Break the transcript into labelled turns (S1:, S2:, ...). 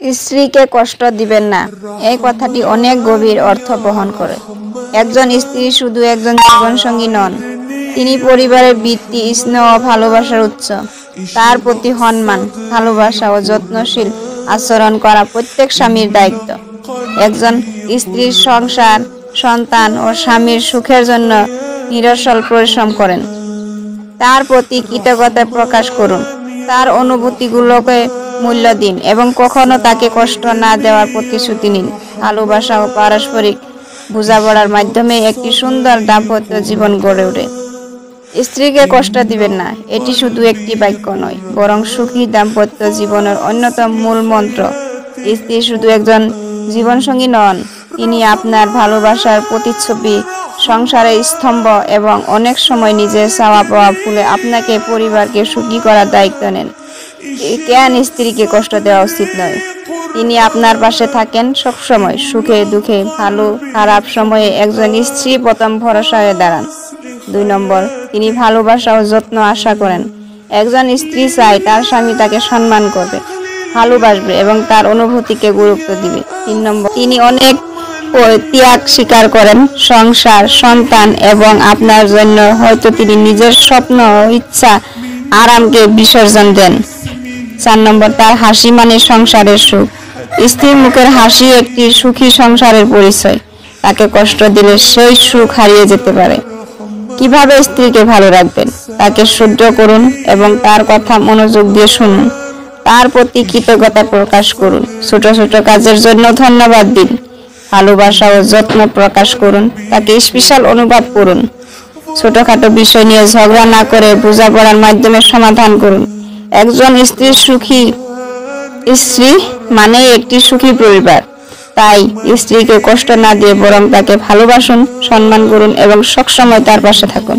S1: স্ত্রীকে কষ্ট দিবেন না, এই কথাটি অনেক গভীর অর্থ বহন করে। একজন স্ত্রী শুধু একজন জীবনসঙ্গী নন, তিনি পরিবারের ভিত্তি, স্নেহ ও ভালোবাসার উৎস। তার প্রতি সম্মান, ভালোবাসা ও যত্নশীল আচরণ করা প্রত্যেক স্বামীর দায়িত্ব। একজন স্ত্রীর সংসার, সন্তান ও স্বামীর সুখের জন্য নিরসল পরিশ্রম করেন। তার প্রতি কৃতজ্ঞতা প্রকাশ করুন, তার অনুভূতিগুলোকে মূল্য দিন এবং কখনো তাকে কষ্ট না দেওয়ার প্রতিশ্রুতি নিন। ভালোবাসা ও পারস্পরিক বোঝাপড়ার মাধ্যমে একটি সুন্দর দাম্পত্য জীবন গড়ে ওঠে। স্ত্রীকে কষ্ট দিবেন না, এটি শুধু একটি বাক্য নয়, বরং সুখী দাম্পত্য জীবনের অন্যতম মূল মন্ত্র। স্ত্রী শুধু একজন জীবনসঙ্গী নন, তিনি আপনার ভালোবাসার প্রতিচ্ছবি, সংসারের স্তম্ভ এবং অনেক সময় নিজের চাওয়া পাওয়া ভুলে আপনাকে পরিবারকে সুখী করার দায়িত্ব নেন। কেন স্ত্রীকে কষ্ট দেওয়া উচিত নয়? তিনি আপনার পাশে থাকেন সবসময়, সুখে দুঃখে, ভালো খারাপ সময়ে একজন স্ত্রী প্রথম ভরসা হয়ে দাঁড়ান। 2 নম্বর, তিনি ভালোবাসা ও যত্ন আশা করেন। একজন স্ত্রী চায় তার স্বামী তাকে সম্মান করবে, ভালোবাসবে এবং তার অনুভূতিকে গুরুত্ব দিবে। 3 নম্বর, তিনি অনেক ত্যাগ স্বীকার করেন সংসার, সন্তান এবং আপনার জন্য। হয়তো তিনি নিজের স্বপ্ন, ইচ্ছা, আরামকে বিসর্জন দেন। 4 নম্বর, তার হাসি মানে সংসারের সুখ। স্ত্রীর মুখের হাসি একটি সুখী সংসারের পরিচয়। তাকে কষ্ট দিলে সেই সুখ হারিয়ে যেতে পারে। কিভাবে স্ত্রীকে ভালো রাখবেন? তাকে সহ্য করুন এবং তার কথা মনোযোগ দিয়ে শুনুন। তার প্রতি কৃতজ্ঞতা প্রকাশ করুন, ছোট ছোট কাজের জন্য ধন্যবাদ দিন। ভালোবাসা ও যত্ন প্রকাশ করুন, তাকে স্পেশাল অনুভব করুন। ছোটখাটো বিষয় নিয়ে ঝগড়া না করে বোঝাপড়ার মাধ্যমে সমাধান করুন। একজন সুখী স্ত্রী মানে একটি সুখী পরিবার। তাই স্ত্রীকে কষ্ট না দিয়ে বরং তাকে ভালোবাসুন, সম্মান করুন এবং সবসময় তার পাশে থাকুন।